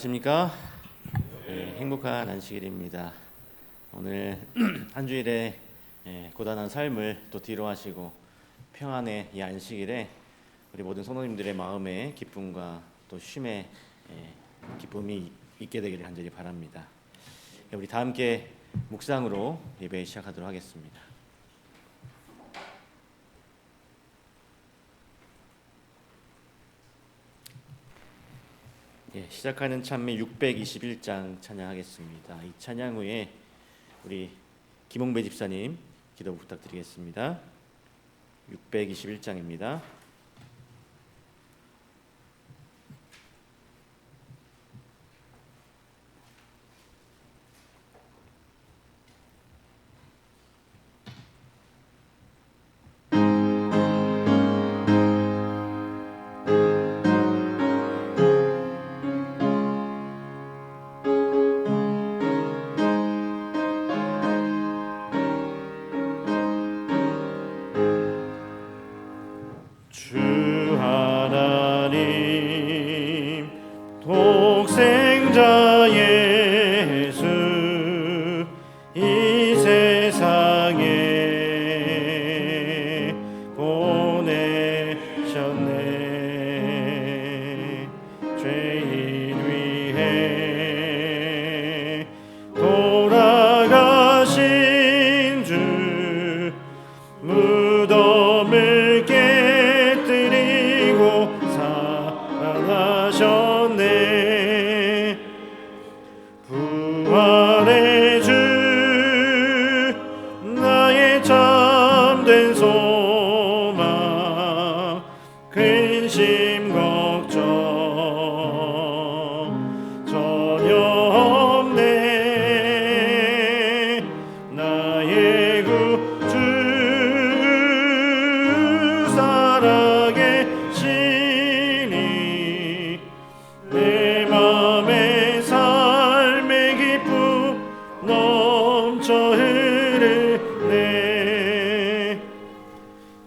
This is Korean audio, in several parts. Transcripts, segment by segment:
안녕하십니까? 네, 행복한 안식일입니다. 오늘 한 주일의 고단한 삶을 또 뒤로 하시고 평안의 이 안식일에 우리 모든 성도님들의 마음에 기쁨과 또 쉼의 기쁨이 있게 되기를 간절히 바랍니다. 우리 다 함께 묵상으로 예배 시작하도록 하겠습니다. 시작하는 찬미 621장 찬양하겠습니다. 이 찬양 후에 우리 김홍배 집사님 기도 부탁드리겠습니다. 621장입니다. 주 하나님 독생자 예수 이 세상에 보내셨네. 죄인 위해 돌아가신 주 무덤을 깨뜨리고 살아나셨네. 부활의 주 나의 참된 소망 근심 걱정 전혀 없네. 나의 구주 살아계시니 내 맘에 삶의 기쁨 넘쳐 흐르네.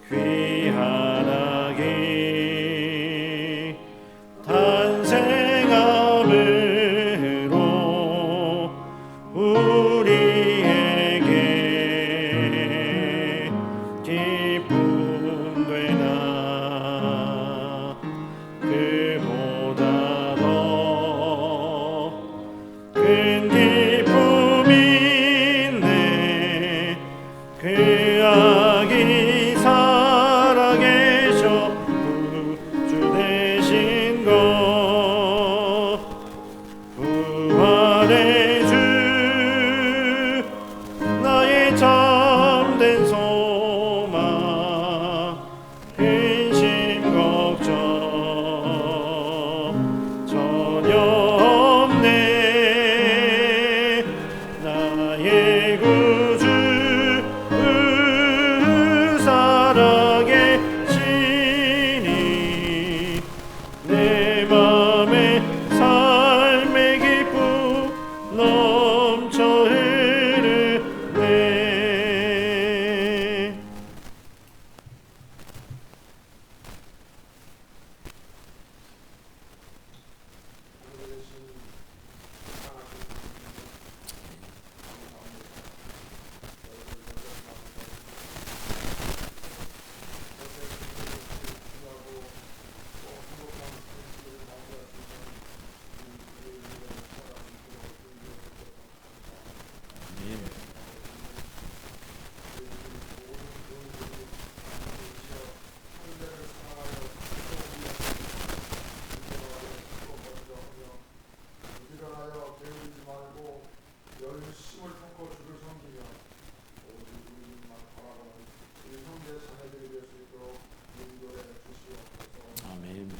귀하나게 탄생함으로 우리에게 기쁨 되나. 그보다 더 큰 기쁨이 있네. 그 아기 살아계셔 구주 되신 것. 부활의 주 나의 참된 소망 근심 걱정 전혀 없네. 나의 구주 살아계시니 내 맘에 삶의 기쁨 넘쳐 흐르네. 아멘.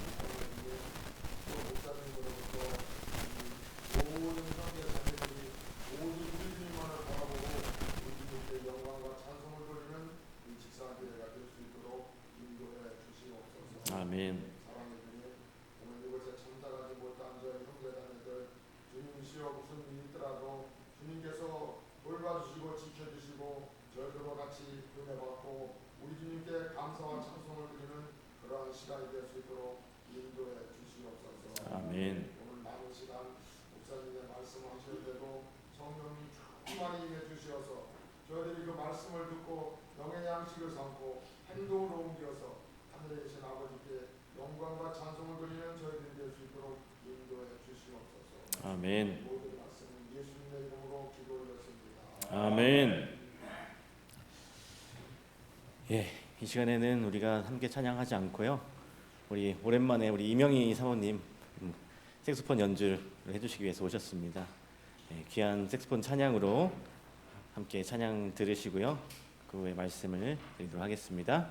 아멘. 오늘 이곳에 잠자가지 못한 저희 형제자매들 주님 시여 무슨 일이 있더라도 주님께서 돌봐주시고 지켜주시고 저희들과 같이 은혜받고 우리 주님께 감사와 찬송을 드리는 그러한 시간이 될 수 있도록 인도해 주시옵소서. 아멘. 오늘 남은 시간 말씀하실 때도 성령이 충만히 임해 주시어서 저희들이 그 말씀을 듣고 영의 양식을 삼고 행동으로 옮겨서 하늘에 계신 아버지께 영광과 찬송을 드리는 저희들이 될 수 있도록 인도해 주시옵소서. 아멘. 모든 말씀은 예수님의 이름으로 기도 올렸습니다. 아멘. 예, 이 시간에는 우리가 함께 찬양하지 않고요. 우리 오랜만에 우리 이명희 사모님 색소폰 연주를 해주시기 위해서 오셨습니다. 예, 귀한 색소폰 찬양으로 함께 찬양 들으시고요. 그 후에 말씀을 드리도록 하겠습니다.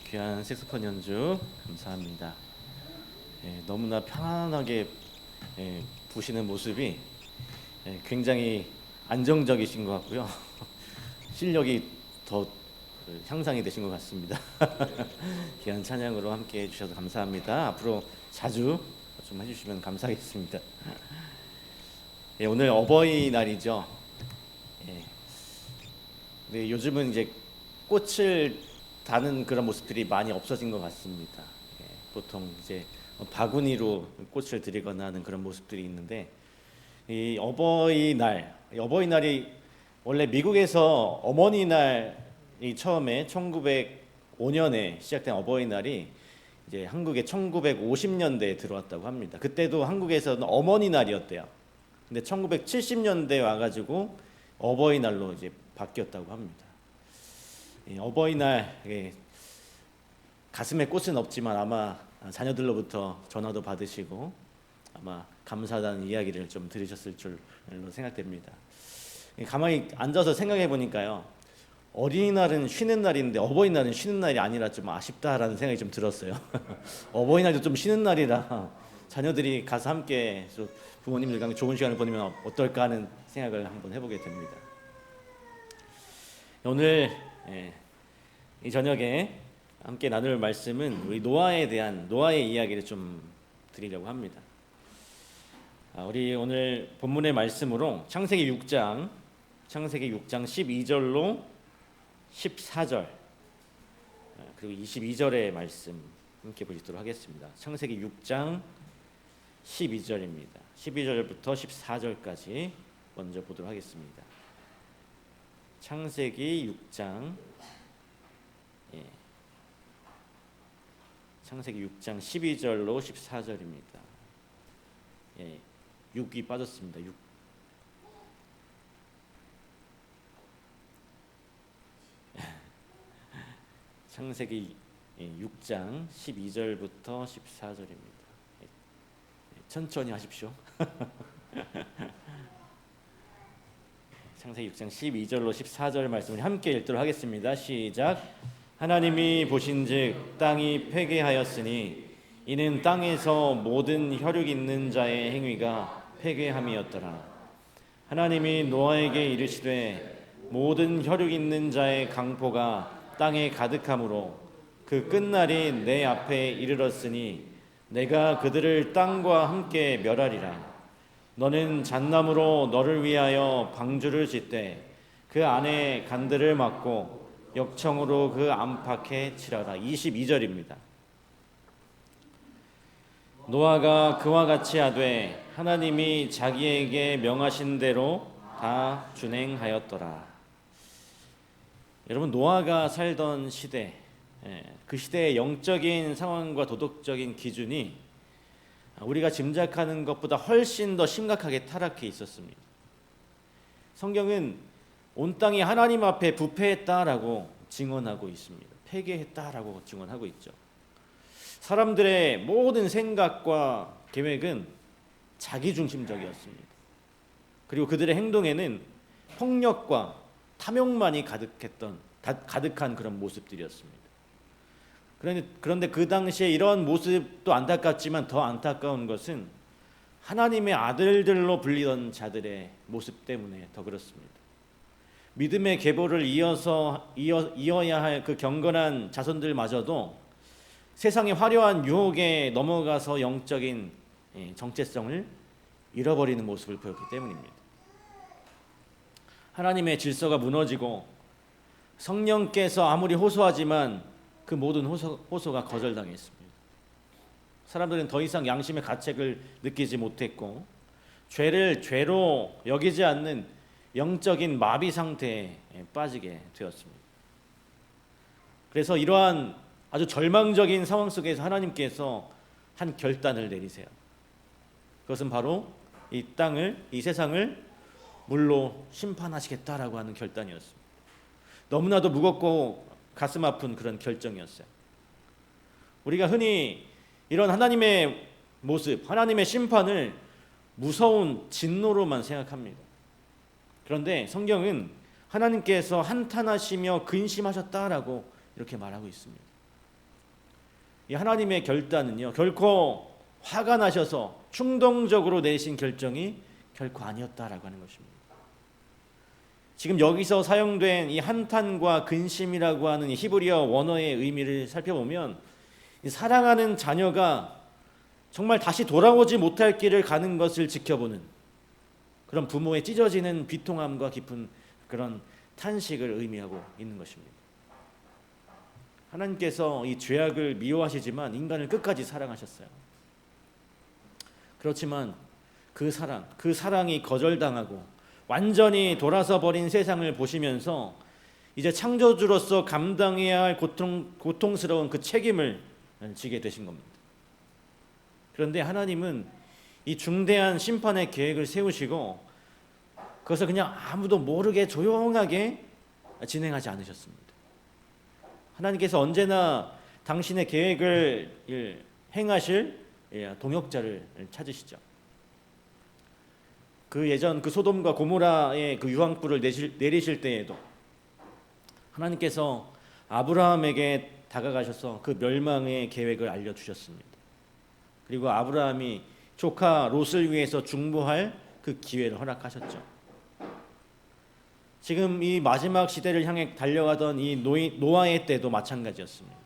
귀한 색소폰 연주 감사합니다. 너무나 편안하게 부시는 모습이 굉장히 안정적이신 것 같고요. 실력이 더 향상이 되신 것 같습니다. 귀한 찬양으로 함께 해주셔서 감사합니다. 앞으로 자주 좀 해주시면 감사하겠습니다. 오늘 어버이날이죠. 네, 요즘은 이제 꽃을 다는 그런 모습들이 많이 없어진 것 같습니다. 보통 이제 바구니로 꽃을 드리거나 하는 그런 모습들이 있는데, 이 어버이날이 원래 미국에서 어머니날이 처음에 1905년에 시작된 어버이날이 이제 한국에 1950년대에 들어왔다고 합니다. 그때도 한국에서는 어머니날이었대요. 근데 1970년대에 와가지고 어버이날로 이제 바뀌었다고 합니다. 어버이날 가슴에 꽃은 없지만 아마 자녀들로부터 전화도 받으시고 아마 감사하다는 이야기를 좀 들으셨을 줄로 생각됩니다. 가만히 앉아서 생각해 보니까요, 어린이날은 쉬는 날인데 어버이날은 쉬는 날이 아니라 좀 아쉽다라는 생각이 좀 들었어요. 어버이날도 좀 쉬는 날이라 자녀들이 가서 함께 부모님들과 좋은 시간을 보내면 어떨까 하는 생각을 한번 해보게 됩니다. 오늘 이 저녁에 함께 나눌 말씀은 우리 노아의 이야기를 좀 드리려고 합니다. 우리 오늘 본문의 말씀으로 창세기 6장 12절로 14절 그리고 22절의 말씀 함께 보시도록 하겠습니다. 창세기 6장 12절입니다. 12절부터 14절까지 먼저 보도록 하겠습니다. 창세기 6장 12절로 14절입니다. 6이 빠졌습니다. 6. 창세기 6장 12절부터 14절입니다. 천천히 하십시오. 창세기 6장 12절로 14절 말씀을 함께 읽도록 하겠습니다. 시작. 하나님이 보신즉 땅이 폐괴하였으니 이는 땅에서 모든 혈육 있는 자의 행위가 폐괴함이었더라. 하나님이 노아에게 이르시되 모든 혈육 있는 자의 강포가 땅에 가득함으로 그 끝날이 내 앞에 이르렀으니 내가 그들을 땅과 함께 멸하리라. 너는 잣나무로 너를 위하여 방주를 짓되 그 안에 간들을 막고 역청으로 그 안팎에 칠하라. 22절입니다. 노아가 그와 같이 하되 하나님이 자기에게 명하신 대로 다 준행하였더라. 여러분, 노아가 살던 시대, 그 시대의 영적인 상황과 도덕적인 기준이 우리가 짐작하는 것보다 훨씬 더 심각하게 타락해 있었습니다. 성경은 온 땅이 하나님 앞에 부패했다라고 증언하고 있습니다. 폐괴했다라고 증언하고 있죠. 사람들의 모든 생각과 계획은 자기중심적이었습니다. 그리고 그들의 행동에는 폭력과 탐욕만이 가득한 그런 모습들이었습니다. 그런데 그 당시에 이런 모습도 안타깝지만 더 안타까운 것은 하나님의 아들들로 불리던 자들의 모습 때문에 더 그렇습니다. 믿음의 계보를 이어야 할 그 경건한 자손들마저도 세상의 화려한 유혹에 넘어가서 영적인 정체성을 잃어버리는 모습을 보였기 때문입니다. 하나님의 질서가 무너지고 성령께서 아무리 호소하지만 그 모든 호소가 거절당했습니다. 사람들은 더 이상 양심의 가책을 느끼지 못했고 죄를 죄로 여기지 않는 영적인 마비 상태에 빠지게 되었습니다. 그래서 이러한 아주 절망적인 상황 속에서 하나님께서 한 결단을 내리세요. 그것은 바로 이 땅을, 이 세상을 물로 심판하시겠다라고 하는 결단이었습니다. 너무나도 무겁고 가슴 아픈 그런 결정이었어요. 우리가 흔히 이런 하나님의 모습, 하나님의 심판을 무서운 진노로만 생각합니다. 그런데 성경은 하나님께서 한탄하시며 근심하셨다라고 이렇게 말하고 있습니다. 이 하나님의 결단은요, 결코 화가 나셔서 충동적으로 내신 결정이 결코 아니었다라고 하는 것입니다. 지금 여기서 사용된 이 한탄과 근심이라고 하는 이 히브리어 원어의 의미를 살펴보면, 이 사랑하는 자녀가 정말 다시 돌아오지 못할 길을 가는 것을 지켜보는 그런 부모의 찢어지는 비통함과 깊은 그런 탄식을 의미하고 있는 것입니다. 하나님께서 이 죄악을 미워하시지만 인간을 끝까지 사랑하셨어요. 그렇지만 그 사랑이 거절당하고 완전히 돌아서 버린 세상을 보시면서 이제 창조주로서 감당해야 할 고통스러운 그 책임을 지게 되신 겁니다. 그런데 하나님은 이 중대한 심판의 계획을 세우시고 그것을 그냥 아무도 모르게 조용하게 진행하지 않으셨습니다. 하나님께서 언제나 당신의 계획을 행하실 동역자를 찾으시죠. 그 예전 그 소돔과 고모라의 그 유황불을 내리실 때에도 하나님께서 아브라함에게 다가가셔서 그 멸망의 계획을 알려주셨습니다. 그리고 아브라함이 조카 롯을 위해서 중보할 그 기회를 허락하셨죠. 지금 이 마지막 시대를 향해 달려가던 이 노아의 때도 마찬가지였습니다.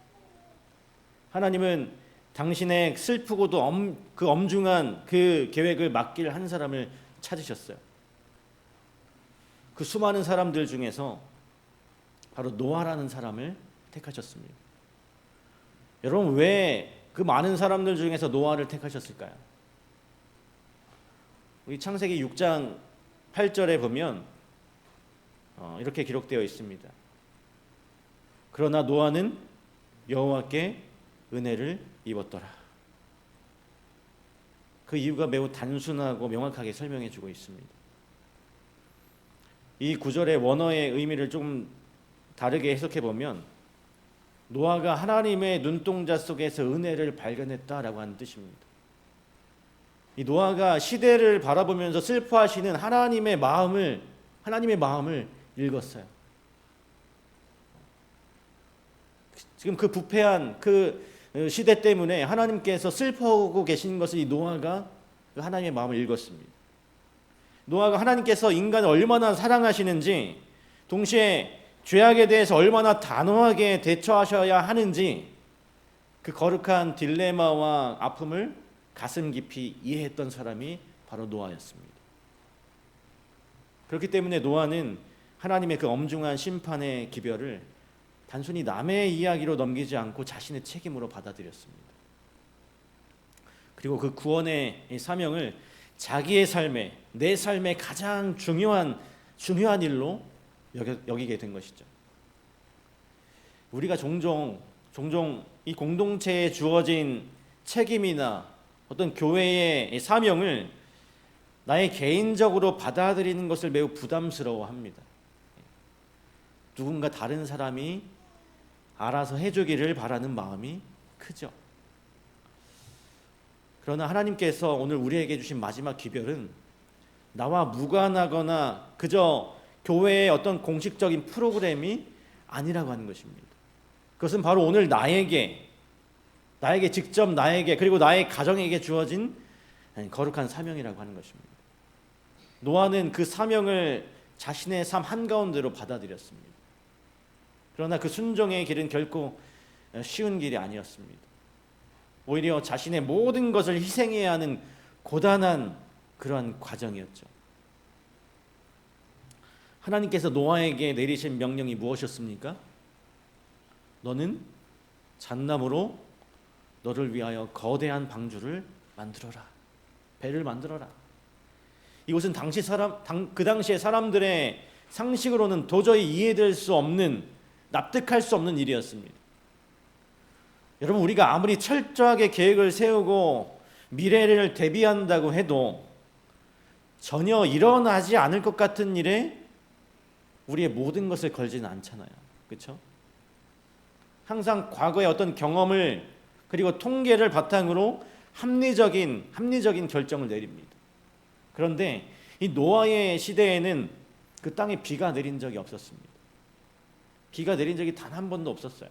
하나님은 당신의 슬프고도 그 엄중한 그 계획을 맡길 한 사람을 찾으셨어요. 그 수많은 사람들 중에서 바로 노아라는 사람을 택하셨습니다. 여러분, 왜 그 많은 사람들 중에서 노아를 택하셨을까요? 우리 창세기 6장 8절에 보면 이렇게 기록되어 있습니다. 그러나 노아는 여호와께 은혜를 입었더라. 그 이유가 매우 단순하고 명확하게 설명해 주고 있습니다. 이 구절의 원어의 의미를 좀 다르게 해석해 보면 노아가 하나님의 눈동자 속에서 은혜를 발견했다라고 하는 뜻입니다. 이 노아가 시대를 바라보면서 슬퍼하시는 하나님의 마음을 읽었어요. 지금 그 부패한 그 시대 때문에 하나님께서 슬퍼하고 계신 것을 이 노아가 하나님의 마음을 읽었습니다. 노아가 하나님께서 인간을 얼마나 사랑하시는지, 동시에 죄악에 대해서 얼마나 단호하게 대처하셔야 하는지 그 거룩한 딜레마와 아픔을 가슴 깊이 이해했던 사람이 바로 노아였습니다. 그렇기 때문에 노아는 하나님의 그 엄중한 심판의 기별을 단순히 남의 이야기로 넘기지 않고 자신의 책임으로 받아들였습니다. 그리고 그 구원의 사명을 자기의 삶에, 내 삶의 가장 중요한 일로 여기게 된 것이죠. 우리가 종종 이 공동체에 주어진 책임이나 어떤 교회의 사명을 나의 개인적으로 받아들이는 것을 매우 부담스러워합니다. 누군가 다른 사람이 알아서 해주기를 바라는 마음이 크죠. 그러나 하나님께서 오늘 우리에게 주신 마지막 기별은 나와 무관하거나 그저 교회의 어떤 공식적인 프로그램이 아니라고 하는 것입니다. 그것은 바로 오늘 나에게 직접 그리고 나의 가정에게 주어진 거룩한 사명이라고 하는 것입니다. 노아는 그 사명을 자신의 삶 한가운데로 받아들였습니다. 그러나 그 순종의 길은 결코 쉬운 길이 아니었습니다. 오히려 자신의 모든 것을 희생해야 하는 고단한 그러한 과정이었죠. 하나님께서 노아에게 내리신 명령이 무엇이었습니까? 너는 잣나무로 너를 위하여 거대한 방주를 만들어라. 배를 만들어라. 이것은 그 당시의 사람들의 상식으로는 도저히 이해될 수 없는, 납득할 수 없는 일이었습니다. 여러분, 우리가 아무리 철저하게 계획을 세우고 미래를 대비한다고 해도 전혀 일어나지 않을 것 같은 일에 우리의 모든 것을 걸지는 않잖아요. 그렇죠? 항상 과거의 어떤 경험을 그리고 통계를 바탕으로 합리적인 결정을 내립니다. 그런데 이 노아의 시대에는 그 땅에 비가 내린 적이 없었습니다. 비가 내린 적이 단 한 번도 없었어요.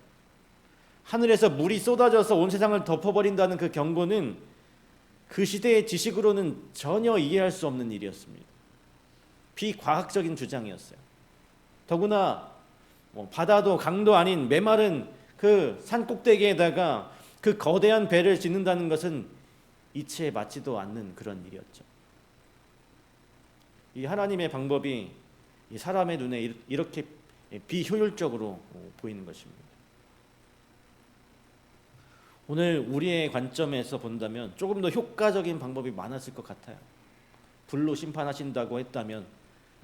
하늘에서 물이 쏟아져서 온 세상을 덮어버린다는 그 경고는 그 시대의 지식으로는 전혀 이해할 수 없는 일이었습니다. 비과학적인 주장이었어요. 더구나 바다도 강도 아닌 메마른 그 산 꼭대기에다가 그 거대한 배를 짓는다는 것은 이치에 맞지도 않는 그런 일이었죠. 이 하나님의 방법이 이 사람의 눈에 이렇게 비효율적으로 보이는 것입니다. 오늘 우리의 관점에서 본다면 조금 더 효과적인 방법이 많았을 것 같아요. 불로 심판하신다고 했다면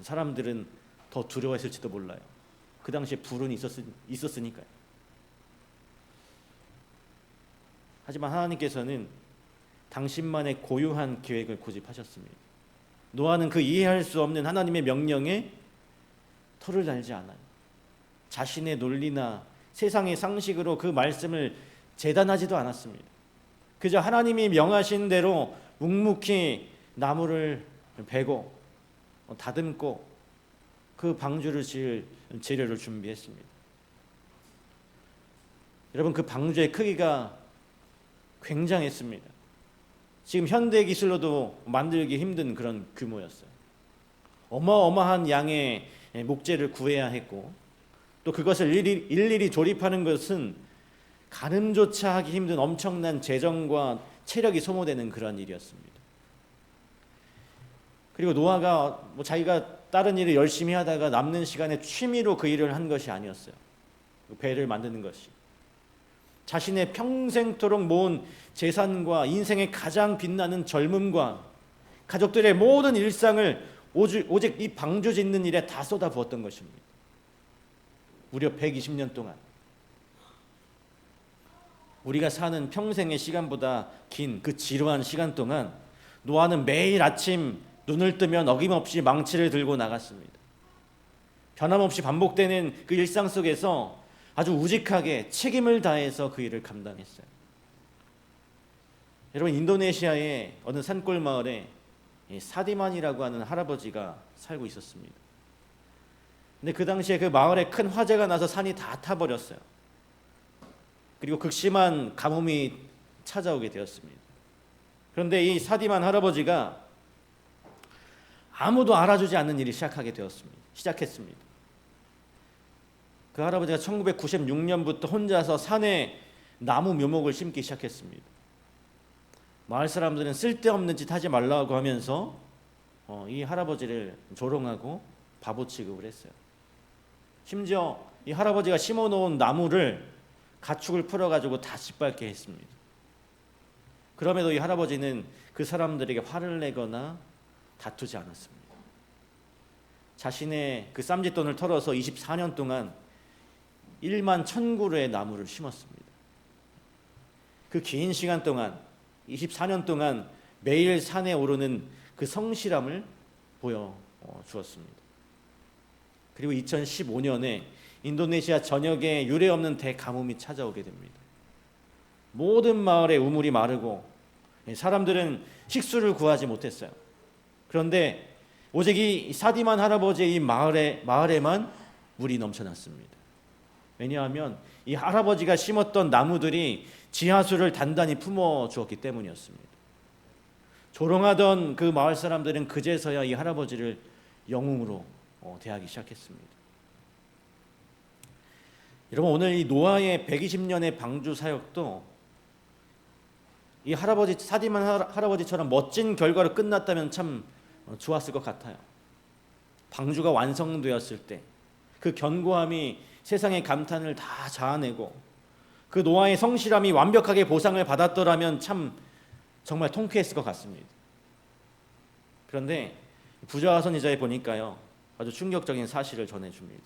사람들은 더 두려워했을지도 몰라요. 그 당시에 불은 있었으니까요. 하지만 하나님께서는 당신만의 고유한 계획을 고집하셨습니다. 노아는 그 이해할 수 없는 하나님의 명령에 털을 달지 않아요. 자신의 논리나 세상의 상식으로 그 말씀을 재단하지도 않았습니다. 그저 하나님이 명하신 대로 묵묵히 나무를 베고 다듬고 그 방주를 지을 재료를 준비했습니다. 여러분, 그 방주의 크기가 굉장했습니다. 지금 현대 기술로도 만들기 힘든 그런 규모였어요. 어마어마한 양의 목재를 구해야 했고, 또 그것을 일일이 조립하는 것은 가늠조차 하기 힘든 엄청난 재정과 체력이 소모되는 그런 일이었습니다. 그리고 노아가 자기가 다른 일을 열심히 하다가 남는 시간에 취미로 그 일을 한 것이 아니었어요. 배를 만드는 것이. 자신의 평생토록 모은 재산과 인생의 가장 빛나는 젊음과 가족들의 모든 일상을 오직 이 방주 짓는 일에 다 쏟아부었던 것입니다. 무려 120년 동안. 우리가 사는 평생의 시간보다 긴 그 지루한 시간 동안 노아는 매일 아침 눈을 뜨면 어김없이 망치를 들고 나갔습니다. 변함없이 반복되는 그 일상 속에서 아주 우직하게 책임을 다해서 그 일을 감당했어요. 여러분, 인도네시아의 어느 산골 마을에 사디만이라고 하는 할아버지가 살고 있었습니다. 근데 그 당시에 그 마을에 큰 화재가 나서 산이 다 타버렸어요. 그리고 극심한 가뭄이 찾아오게 되었습니다. 그런데 이 사디만 할아버지가 아무도 알아주지 않는 일이 시작했습니다. 그 할아버지가 1996년부터 혼자서 산에 나무 묘목을 심기 시작했습니다. 마을 사람들은 쓸데없는 짓 하지 말라고 하면서 이 할아버지를 조롱하고 바보 취급을 했어요. 심지어 이 할아버지가 심어놓은 나무를 가축을 풀어가지고 다 짓밟게 했습니다. 그럼에도 이 할아버지는 그 사람들에게 화를 내거나 다투지 않았습니다. 자신의 그 쌈짓돈을 털어서 24년 동안 1만 1,000그루의 나무를 심었습니다. 그 긴 시간 동안 24년 동안 매일 산에 오르는 그 성실함을 보여주었습니다. 그리고 2015년에 인도네시아 전역에 유례없는 대가뭄이 찾아오게 됩니다. 모든 마을의 우물이 마르고 사람들은 식수를 구하지 못했어요. 그런데 오직 이 사디만 할아버지의 이 마을에만 물이 넘쳐났습니다. 왜냐하면 이 할아버지가 심었던 나무들이 지하수를 단단히 품어주었기 때문이었습니다. 조롱하던 그 마을 사람들은 그제서야 이 할아버지를 영웅으로 대하기 시작했습니다. 여러분, 오늘 이 노아의 120년의 방주 사역도 이 사디만 할아버지처럼 멋진 결과로 끝났다면 참 좋았을 것 같아요. 방주가 완성되었을 때 그 견고함이 세상의 감탄을 다 자아내고 그 노아의 성실함이 완벽하게 보상을 받았더라면 참 정말 통쾌했을 것 같습니다. 그런데 부자와 선지자에 보니까요, 아주 충격적인 사실을 전해줍니다.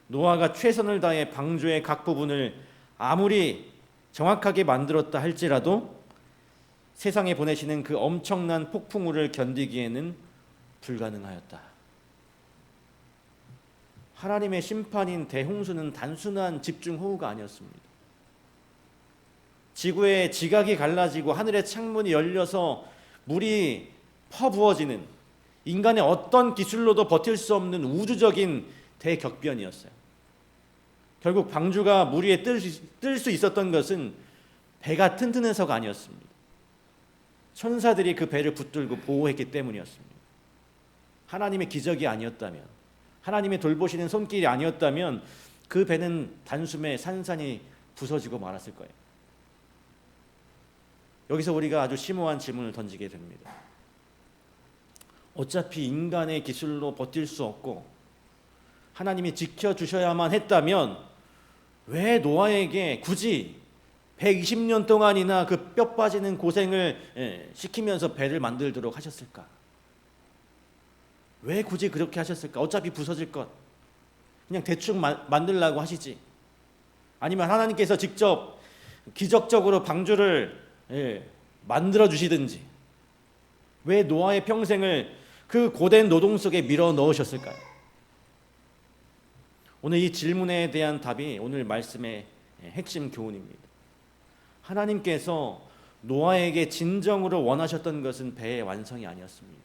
노아가 최선을 다해 방주의 각 부분을 아무리 정확하게 만들었다 할지라도 세상에 보내시는 그 엄청난 폭풍우를 견디기에는 불가능하였다. 하나님의 심판인 대홍수는 단순한 집중호우가 아니었습니다. 지구의 지각이 갈라지고 하늘의 창문이 열려서 물이 퍼부어지는 인간의 어떤 기술로도 버틸 수 없는 우주적인 대격변이었어요. 결국 방주가 물 위에 뜰 수 있었던 것은 배가 튼튼해서가 아니었습니다. 천사들이 그 배를 붙들고 보호했기 때문이었습니다. 하나님의 기적이 아니었다면, 하나님의 돌보시는 손길이 아니었다면 그 배는 단숨에 산산이 부서지고 말았을 거예요. 여기서 우리가 아주 심오한 질문을 던지게 됩니다. 어차피 인간의 기술로 버틸 수 없고 하나님이 지켜주셔야만 했다면 왜 노아에게 굳이 120년 동안이나 그 뼈 빠지는 고생을 시키면서 배를 만들도록 하셨을까? 왜 굳이 그렇게 하셨을까? 어차피 부서질 것. 그냥 대충 만들라고 하시지. 아니면 하나님께서 직접 기적적으로 방주를 만들어 주시든지. 왜 노아의 평생을 그 고된 노동 속에 밀어 넣으셨을까요? 오늘 이 질문에 대한 답이 오늘 말씀의 핵심 교훈입니다. 하나님께서 노아에게 진정으로 원하셨던 것은 배의 완성이 아니었습니다.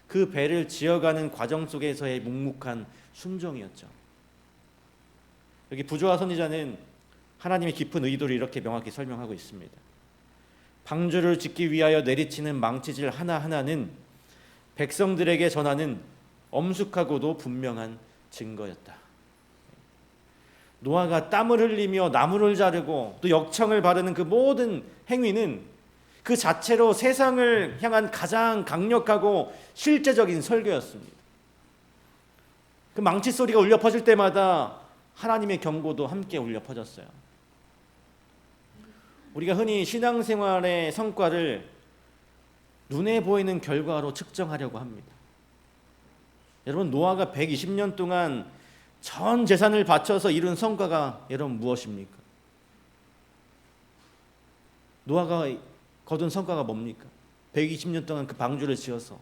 그 배를 지어가는 과정 속에서의 묵묵한 순종이었죠. 여기 부조와 선지자는 하나님의 깊은 의도를 이렇게 명확히 설명하고 있습니다. 방주를 짓기 위하여 내리치는 망치질 하나하나는 백성들에게 전하는 엄숙하고도 분명한 증거였다. 노아가 땀을 흘리며 나무를 자르고 또 역청을 바르는 그 모든 행위는 그 자체로 세상을 향한 가장 강력하고 실제적인 설교였습니다. 그 망치 소리가 울려 퍼질 때마다 하나님의 경고도 함께 울려 퍼졌어요. 우리가 흔히 신앙생활의 성과를 눈에 보이는 결과로 측정하려고 합니다. 여러분, 노아가 120년 동안 전 재산을 바쳐서 이룬 성과가 여러분 무엇입니까? 노아가 거둔 성과가 뭡니까? 120년 동안 그 방주를 지어서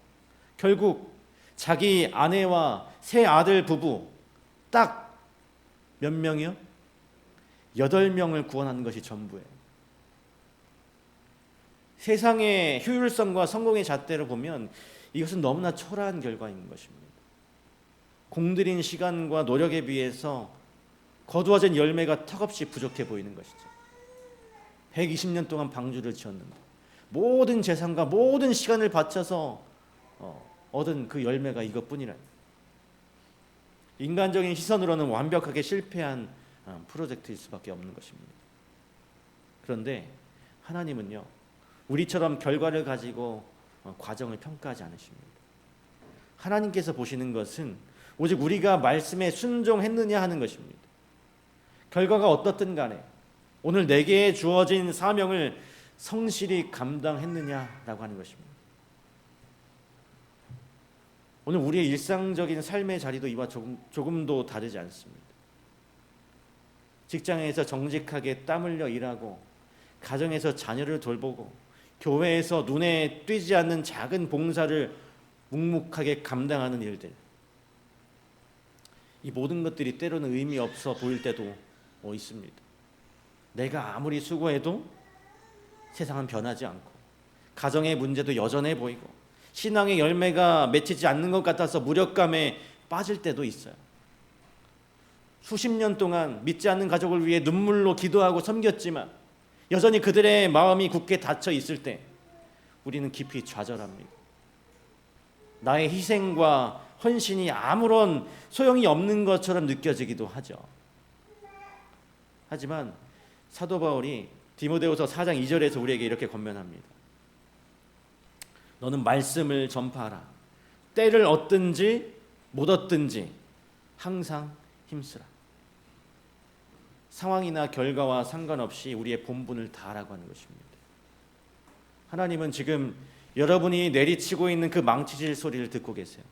결국 자기 아내와 세 아들 부부 딱 몇 명이요? 8명을 구원하는 것이 전부예요. 세상의 효율성과 성공의 잣대로 보면 이것은 너무나 초라한 결과인 것입니다. 공들인 시간과 노력에 비해서 거두어진 열매가 턱없이 부족해 보이는 것이죠. 120년 동안 방주를 지었는데 모든 재산과 모든 시간을 바쳐서 얻은 그 열매가 이것뿐이라. 인간적인 시선으로는 완벽하게 실패한 프로젝트일 수밖에 없는 것입니다. 그런데 하나님은요, 우리처럼 결과를 가지고 과정을 평가하지 않으십니다. 하나님께서 보시는 것은 오직 우리가 말씀에 순종했느냐 하는 것입니다. 결과가 어떻든 간에 오늘 내게 주어진 사명을 성실히 감당했느냐라고 하는 것입니다. 오늘 우리의 일상적인 삶의 자리도 이와 조금도 다르지 않습니다. 직장에서 정직하게 땀 흘려 일하고 가정에서 자녀를 돌보고 교회에서 눈에 띄지 않는 작은 봉사를 묵묵하게 감당하는 일들, 이 모든 것들이 때로는 의미 없어 보일 때도 있습니다. 내가 아무리 수고해도 세상은 변하지 않고 가정의 문제도 여전해 보이고 신앙의 열매가 맺히지 않는 것 같아서 무력감에 빠질 때도 있어요. 수십 년 동안 믿지 않는 가족을 위해 눈물로 기도하고 섬겼지만 여전히 그들의 마음이 굳게 닫혀 있을 때 우리는 깊이 좌절합니다. 나의 희생과 헌신이 아무런 소용이 없는 것처럼 느껴지기도 하죠. 하지만 사도 바울이 디모데후서 4장 2절에서 우리에게 이렇게 권면합니다. 너는 말씀을 전파하라. 때를 얻든지 못 얻든지 항상 힘쓰라. 상황이나 결과와 상관없이 우리의 본분을 다하라고 하는 것입니다. 하나님은 지금 여러분이 내리치고 있는 그 망치질 소리를 듣고 계세요.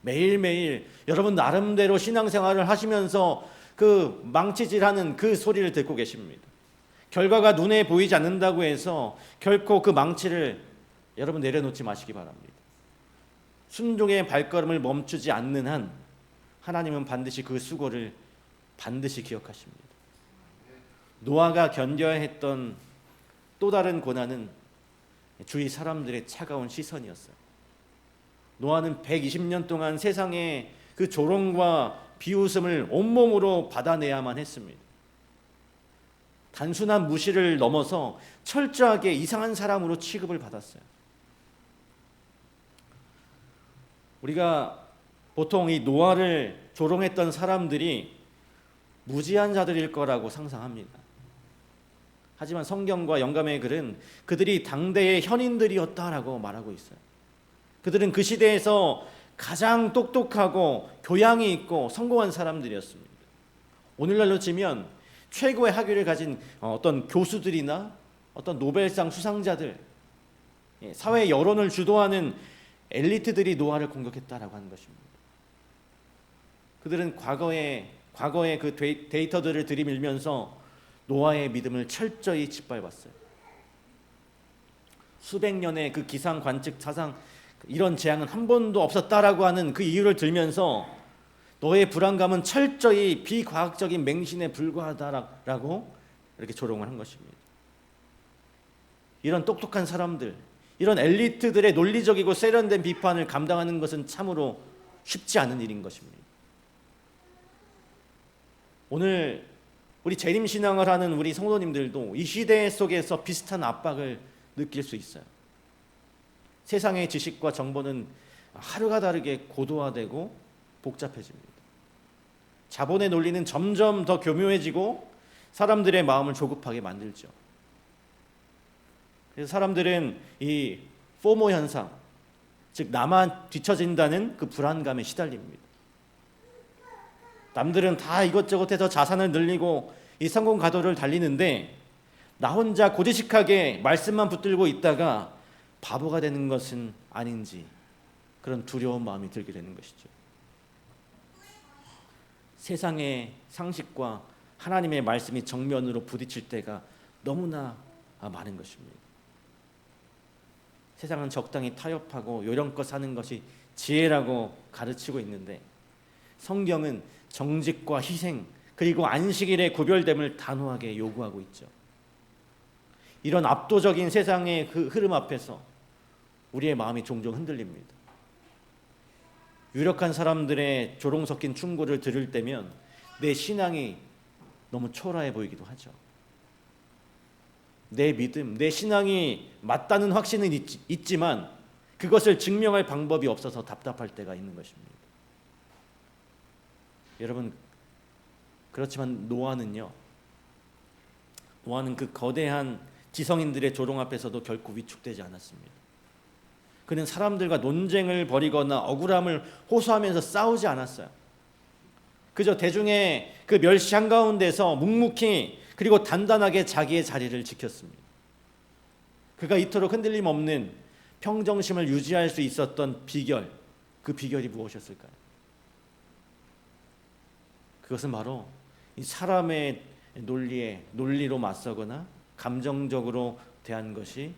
매일매일 여러분 나름대로 신앙생활을 하시면서 그 망치질하는 그 소리를 듣고 계십니다. 결과가 눈에 보이지 않는다고 해서 결코 그 망치를 여러분 내려놓지 마시기 바랍니다. 순종의 발걸음을 멈추지 않는 한 하나님은 반드시 그 수고를 반드시 기억하십니다. 노아가 견뎌야 했던 또 다른 고난은 주위 사람들의 차가운 시선이었어요. 노아는 120년 동안 세상의 그 조롱과 비웃음을 온몸으로 받아내야만 했습니다. 단순한 무시를 넘어서 철저하게 이상한 사람으로 취급을 받았어요. 우리가 보통 이 노아를 조롱했던 사람들이 무지한 자들일 거라고 상상합니다. 하지만 성경과 영감의 글은 그들이 당대의 현인들이었다라고 말하고 있어요. 그들은 그 시대에서 가장 똑똑하고 교양이 있고 성공한 사람들이었습니다. 오늘날로 치면 최고의 학위를 가진 어떤 교수들이나 어떤 노벨상 수상자들, 사회 여론을 주도하는 엘리트들이 노아를 공격했다라고 하는 것입니다. 그들은 과거의 그 데이터들을 들이밀면서 노아의 믿음을 철저히 짓밟았어요. 수백 년의 그 기상 관측 사상, 이런 재앙은 한 번도 없었다라고 하는 그 이유를 들면서 너의 불안감은 철저히 비과학적인 맹신에 불과하다라고 이렇게 조롱을 한 것입니다. 이런 똑똑한 사람들, 이런 엘리트들의 논리적이고 세련된 비판을 감당하는 것은 참으로 쉽지 않은 일인 것입니다. 오늘 우리 재림신앙을 하는 우리 성도님들도 이 시대 속에서 비슷한 압박을 느낄 수 있어요. 세상의 지식과 정보는 하루가 다르게 고도화되고 복잡해집니다. 자본의 논리는 점점 더 교묘해지고 사람들의 마음을 조급하게 만들죠. 그래서 사람들은 이 포모 현상, 즉 나만 뒤처진다는 그 불안감에 시달립니다. 남들은 다 이것저것 해서 자산을 늘리고 이 성공 가도를 달리는데 나 혼자 고지식하게 말씀만 붙들고 있다가 바보가 되는 것은 아닌지 그런 두려운 마음이 들게 되는 것이죠. 세상의 상식과 하나님의 말씀이 정면으로 부딪힐 때가 너무나 많은 것입니다. 세상은 적당히 타협하고 요령껏 사는 것이 지혜라고 가르치고 있는데 성경은 정직과 희생 그리고 안식일의 구별됨을 단호하게 요구하고 있죠. 이런 압도적인 세상의 그 흐름 앞에서 우리의 마음이 종종 흔들립니다. 유력한 사람들의 조롱 섞인 충고를 들을 때면 내 신앙이 너무 초라해 보이기도 하죠. 내 믿음, 내 신앙이 맞다는 확신은 있지만 그것을 증명할 방법이 없어서 답답할 때가 있는 것입니다. 여러분, 그렇지만 노아는 그 거대한 지성인들의 조롱 앞에서도 결코 위축되지 않았습니다. 그는 사람들과 논쟁을 벌이거나 억울함을 호소하면서 싸우지 않았어요. 그저 대중의 그 멸시 한가운데서 묵묵히 그리고 단단하게 자기의 자리를 지켰습니다. 그가 이토록 흔들림 없는 평정심을 유지할 수 있었던 비결, 그 비결이 무엇이었을까요? 그것은 바로 이 사람의 논리로 맞서거나 감정적으로 대한 것이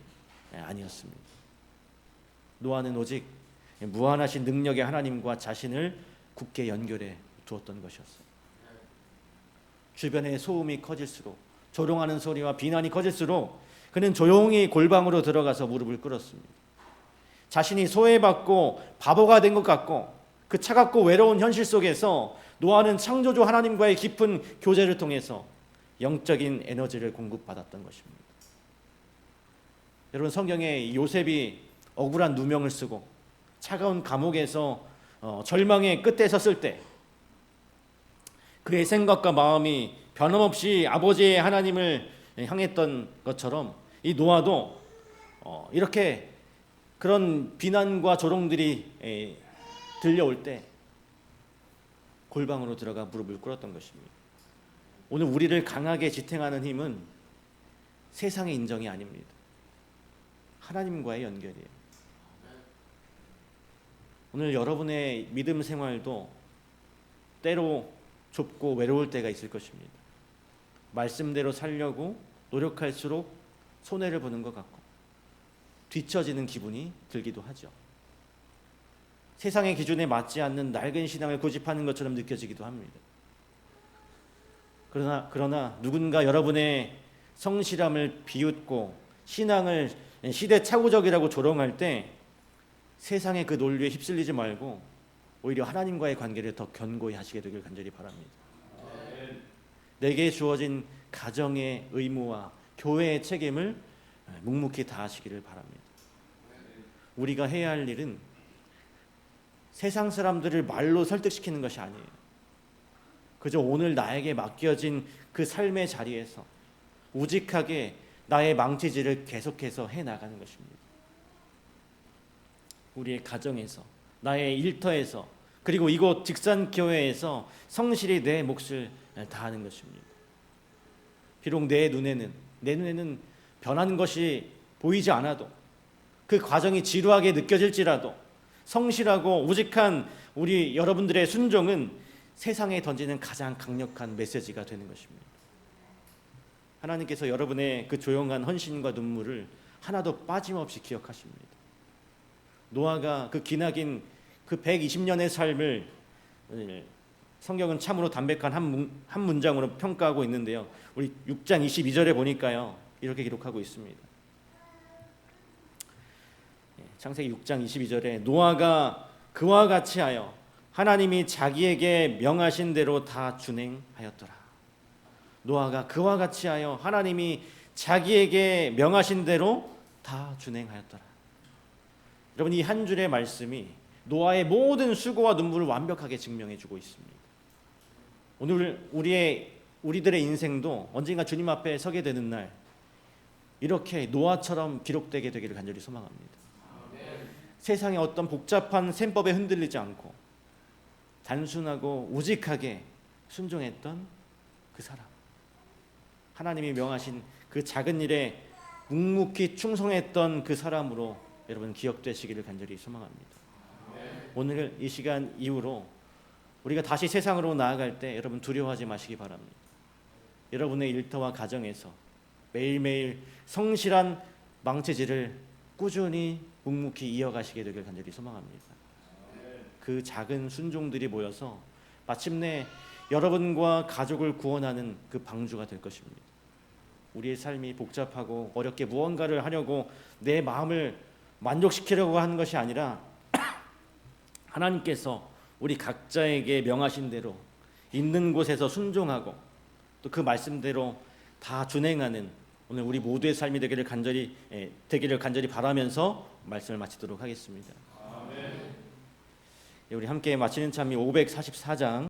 아니었습니다. 노아는 오직 무한하신 능력의 하나님과 자신을 굳게 연결해 두었던 것이었어요. 주변의 소음이 커질수록, 조롱하는 소리와 비난이 커질수록 그는 조용히 골방으로 들어가서 무릎을 꿇었습니다. 자신이 소외받고 바보가 된 것 같고 그 차갑고 외로운 현실 속에서 노아는 창조주 하나님과의 깊은 교제를 통해서 영적인 에너지를 공급받았던 것입니다. 여러분, 성경에 요셉이 억울한 누명을 쓰고 차가운 감옥에서 절망의 끝에 섰을 때 그의 생각과 마음이 변함없이 아버지의 하나님을 향했던 것처럼 이 노아도 이렇게 그런 비난과 조롱들이 들려올 때 골방으로 들어가 무릎을 꿇었던 것입니다. 오늘 우리를 강하게 지탱하는 힘은 세상의 인정이 아닙니다. 하나님과의 연결이에요. 오늘 여러분의 믿음 생활도 때로 좁고 외로울 때가 있을 것입니다. 말씀대로 살려고 노력할수록 손해를 보는 것 같고 뒤처지는 기분이 들기도 하죠. 세상의 기준에 맞지 않는 낡은 신앙을 고집하는 것처럼 느껴지기도 합니다. 그러나 누군가 여러분의 성실함을 비웃고 신앙을 시대착오적이라고 조롱할 때 세상의 그 논리에 휩쓸리지 말고 오히려 하나님과의 관계를 더 견고히 하시게 되길 간절히 바랍니다. 내게 주어진 가정의 의무와 교회의 책임을 묵묵히 다하시기를 바랍니다. 우리가 해야 할 일은 세상 사람들을 말로 설득시키는 것이 아니에요. 그저 오늘 나에게 맡겨진 그 삶의 자리에서 우직하게 나의 망치질을 계속해서 해나가는 것입니다. 우리의 가정에서, 나의 일터에서, 그리고 이곳 직산교회에서 성실히 내 몫을 다하는 것입니다. 비록 내 눈에는 변한 것이 보이지 않아도, 그 과정이 지루하게 느껴질지라도 성실하고 우직한 우리 여러분들의 순종은 세상에 던지는 가장 강력한 메시지가 되는 것입니다. 하나님께서 여러분의 그 조용한 헌신과 눈물을 하나도 빠짐없이 기억하십니다. 노아가 그 기나긴 그 120년의 삶을 성경은 참으로 담백한 한 문장으로 평가하고 있는데요. 우리 6장 22절에 보니까요, 이렇게 기록하고 있습니다. 창세기 6장 22절에 노아가 그와 같이 하여 하나님이 자기에게 명하신 대로 다 준행하였더라. 노아가 그와 같이 하여 하나님이 자기에게 명하신 대로 다 준행하였더라. 여러분, 이 한 줄의 말씀이 노아의 모든 수고와 눈물을 완벽하게 증명해주고 있습니다. 오늘 우리들의 인생도 언젠가 주님 앞에 서게 되는 날, 이렇게 노아처럼 기록되게 되기를 간절히 소망합니다. 세상의 어떤 복잡한 셈법에 흔들리지 않고 단순하고 우직하게 순종했던 그 사람, 하나님이 명하신 그 작은 일에 묵묵히 충성했던 그 사람으로 여러분 기억되시기를 간절히 소망합니다. 오늘 이 시간 이후로 우리가 다시 세상으로 나아갈 때 여러분 두려워하지 마시기 바랍니다. 여러분의 일터와 가정에서 매일매일 성실한 망치질을 꾸준히 묵묵히 이어가시게 되길 간절히 소망합니다. 그 작은 순종들이 모여서 마침내 여러분과 가족을 구원하는 그 방주가 될 것입니다. 우리의 삶이 복잡하고 어렵게 무언가를 하려고 내 마음을 만족시키려고 하는 것이 아니라 하나님께서 우리 각자에게 명하신 대로 있는 곳에서 순종하고 또 그 말씀대로 다 준행하는 오늘 우리 모두의 삶이 되기를 간절히 바라면서 말씀을 마치도록 하겠습니다. 아멘. 우리 함께 마치는 참이 544장